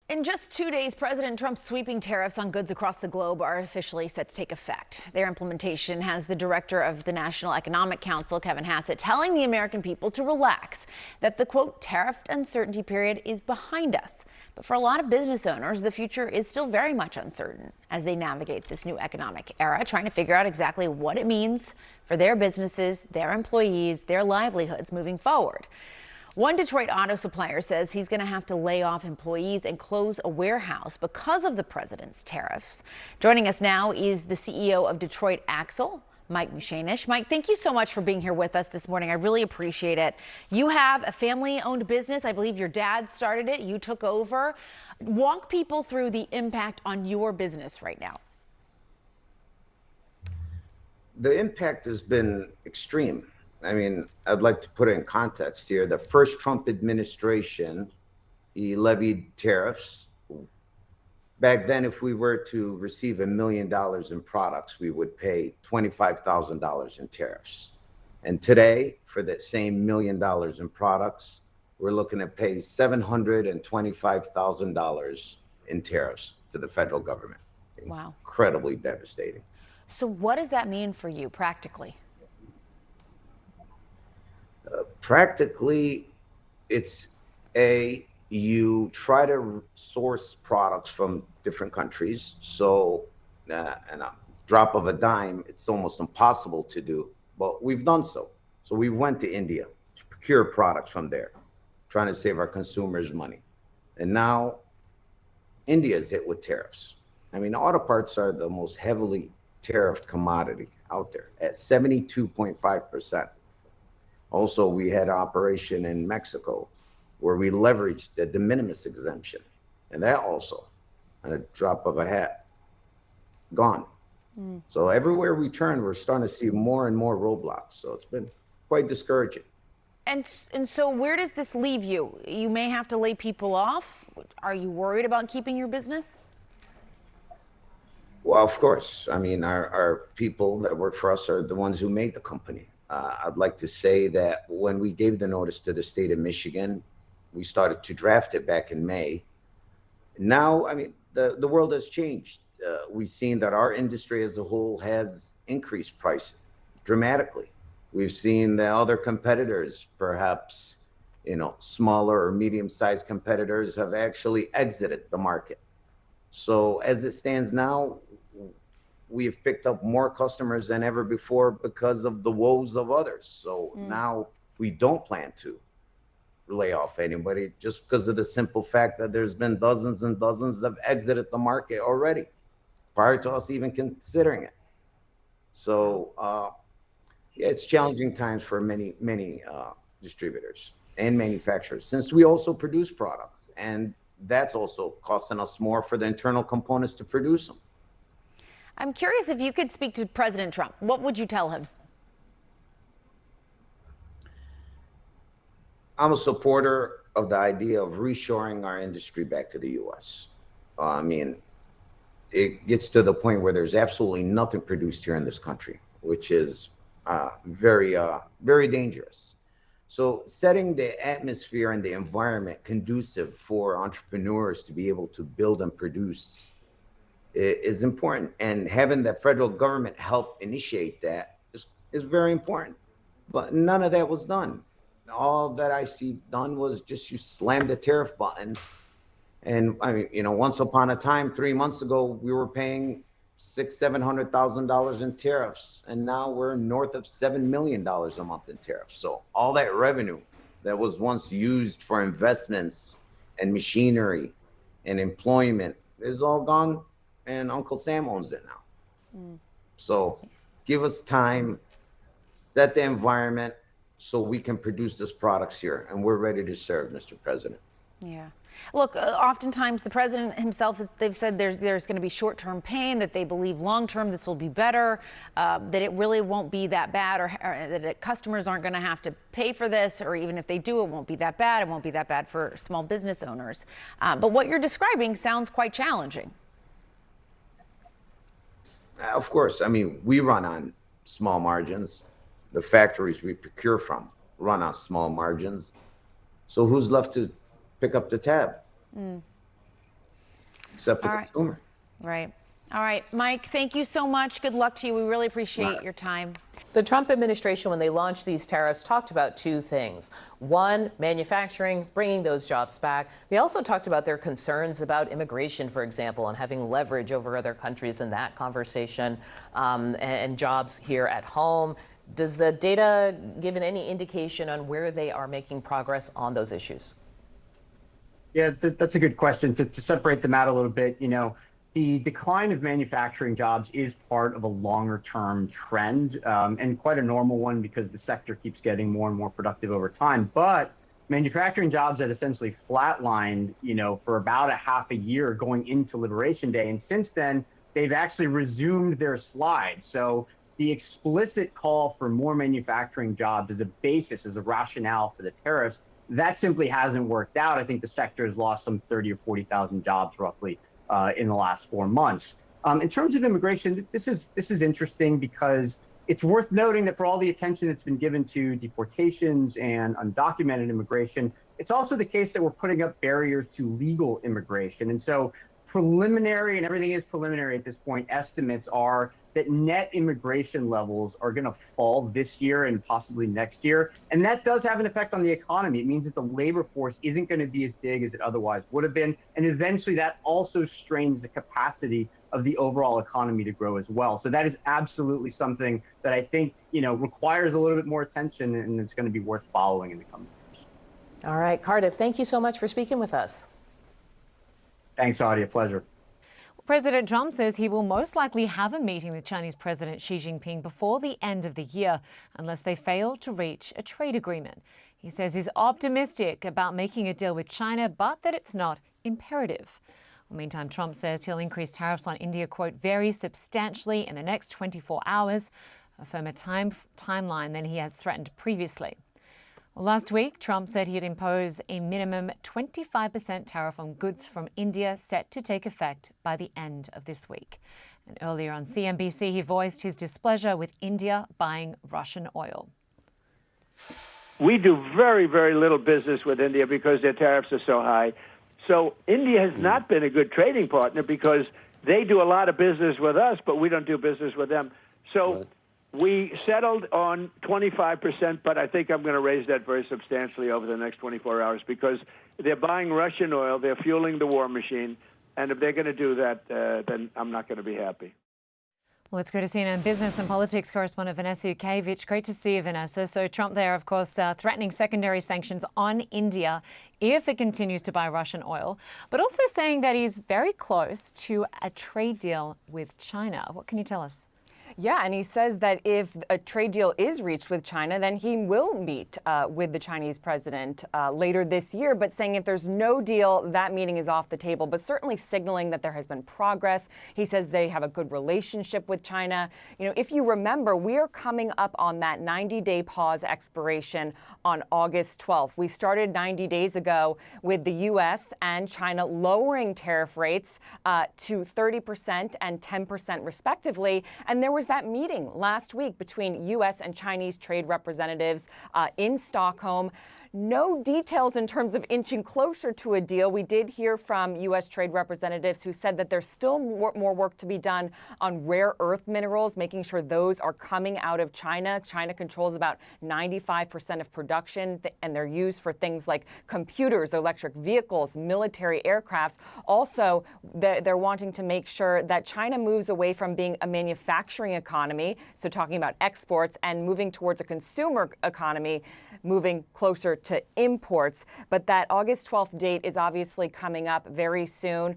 In just 2 days, President Trump's sweeping tariffs on goods across the globe are officially set to take effect. Their implementation has the director of the National Economic Council, Kevin Hassett, telling the American people to relax, that the, quote, tariff uncertainty period is behind us. But for a lot of business owners, the future is still very much uncertain as they navigate this new economic era, trying to figure out exactly what it means for their businesses, their employees, their livelihoods moving forward. One Detroit auto supplier says he's going to have to lay off employees and close a warehouse because of the president's tariffs. Joining us now is the CEO of Detroit Axle, Mike Musheinesh. Mike, thank you so much for being here with us this morning. I really appreciate it. You have a family-owned business. I believe your dad started it. You took over. Walk people through the impact on your business right now. The impact has been extreme. I mean, I'd like to put it in context here. The first Trump administration, he levied tariffs. Back then, if we were to receive $1 million in products, we would pay $25,000 in tariffs. And today, for that same $1 million in products, we're looking to pay $725,000 in tariffs to the federal government. Wow. Incredibly devastating. So what does that mean for you practically? Practically, it's you try to source products from different countries. So, and a drop of a dime, it's almost impossible to do, but we've done so. So we went to India to procure products from there, trying to save our consumers money. And now India is hit with tariffs. I mean, auto parts are the most heavily tariffed commodity out there at 72.5%. Also, we had an operation in Mexico where we leveraged the de minimis exemption, and that also, at a drop of a hat, gone. So everywhere we turn, we're starting to see more and more roadblocks. So it's been quite discouraging. And so where does this leave you? You may have to lay people off. Are you worried about keeping your business? Well, of course. I mean, our people that work for us are the ones who made the company. I'd like to say that when we gave the notice to the state of Michigan, we started to draft it back in May. Now, I mean, the world has changed. We've seen that our industry as a whole has increased prices dramatically. We've seen that other competitors, perhaps, smaller or medium-sized competitors, have actually exited the market. So as it stands now, we've picked up more customers than ever before because of the woes of others. So now we don't plan to lay off anybody just because of the simple fact that there's been dozens and dozens that have exited the market already prior to us even considering it. So yeah, it's challenging times for many distributors and manufacturers, since we also produce products, and that's also costing us more for the internal components to produce them. I'm curious if you could speak to President Trump. What would you tell him? I'm a supporter of the idea of reshoring our industry back to the U.S. I mean, it gets to the point where there's absolutely nothing produced here in this country, which is very dangerous. So setting the atmosphere and the environment conducive for entrepreneurs to be able to build and produce is important, and having the federal government help initiate that is very important. But none of that was done. All that I see done was just you slam the tariff button. And I mean, once upon a time, 3 months ago, we were paying $600,000-$700,000 in tariffs, and now we're north of $7 million a month in tariffs. So all that revenue that was once used for investments and machinery and employment is all gone, and Uncle Sam owns it now. So give us time, set the environment so we can produce these products here, and we're ready to serve, Mr. President. Yeah. Look, oftentimes the president himself, they've said there's going to be short-term pain, that they believe long-term this will be better, that it really won't be that bad, or that customers aren't going to have to pay for this, or even if they do, it won't be that bad. It won't be that bad for small business owners. But what you're describing sounds quite challenging. Of course. I mean, we run on small margins. The factories we procure from run on small margins. So who's left to pick up the tab? except the All right. consumer. Right. All right, Mike, thank you so much. Good luck to you. We really appreciate your time. The Trump administration, when they launched these tariffs, talked about two things. One, manufacturing, bringing those jobs back. They also talked about their concerns about immigration, for example, and having leverage over other countries in that conversation, and jobs here at home. Does the data give any indication on where they are making progress on those issues? Yeah, that's a good question. To separate them out a little bit, the decline of manufacturing jobs is part of a longer-term trend, and quite a normal one because the sector keeps getting more and more productive over time. But manufacturing jobs had essentially flatlined, for about a half a year going into Liberation Day. And since then, they've actually resumed their slide. So the explicit call for more manufacturing jobs as a basis, as a rationale for the tariffs, that simply hasn't worked out. I think the sector has lost some 30 or 40,000 jobs roughly in the last 4 months. In terms of immigration, this is interesting because it's worth noting that for all the attention that's been given to deportations and undocumented immigration, it's also the case that we're putting up barriers to legal immigration. And so preliminary, and everything is preliminary at this point, estimates are that net immigration levels are going to fall this year and possibly next year. And that does have an effect on the economy. It means that the labor force isn't going to be as big as it otherwise would have been. And eventually that also strains the capacity of the overall economy to grow as well. So that is absolutely something that I think, requires a little bit more attention, and it's going to be worth following in the coming years. All right, Cardiff, thank you so much for speaking with us. Thanks, Audie. A pleasure. President Trump says he will most likely have a meeting with Chinese President Xi Jinping before the end of the year, unless they fail to reach a trade agreement. He says he's optimistic about making a deal with China, but that it's not imperative. Meantime, Trump says he'll increase tariffs on India, quote, very substantially in the next 24 hours, a firmer timeline than he has threatened previously. Last week, Trump said he'd impose a minimum 25% tariff on goods from India set to take effect by the end of this week. And earlier on CNBC, he voiced his displeasure with India buying Russian oil. We do very, very little business with India because their tariffs are so high. So India has not been a good trading partner because they do a lot of business with us, but we don't do business with them. So we settled on 25%, but I think I'm going to raise that very substantially over the next 24 hours because they're buying Russian oil, they're fueling the war machine, and if they're going to do that, then I'm not going to be happy. Well, let's go to CNN business and politics correspondent Vanessa Yurkevich. Great to see you, Vanessa. So Trump there, of course, threatening secondary sanctions on India if it continues to buy Russian oil, but also saying that he's very close to a trade deal with China. What can you tell us? Yeah, and he says that if a trade deal is reached with China, then he will meet with the Chinese president later this year, but saying if there's no deal, that meeting is off the table, but certainly signaling that there has been progress. He says they have a good relationship with China. If you remember, we are coming up on that 90-day pause expiration on August 12th. We started 90 days ago with the U.S. and China lowering tariff rates to 30% and 10% respectively, and there was that meeting last week between U.S. and Chinese trade representatives in Stockholm. No details in terms of inching closer to a deal. We did hear from U.S. trade representatives who said that there's still more work to be done on rare earth minerals, making sure those are coming out of China. China controls about 95% of production, and they're used for things like computers, electric vehicles, military aircrafts. Also, they're wanting to make sure that China moves away from being a manufacturing economy, so talking about exports, and moving towards a consumer economy, moving closer to imports. But that August 12th date is obviously coming up very soon.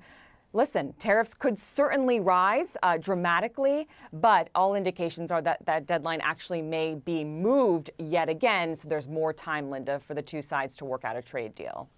Listen, tariffs could certainly rise dramatically, but all indications are that that deadline actually may be moved yet again. So there's more time, Linda, for the two sides to work out a trade deal.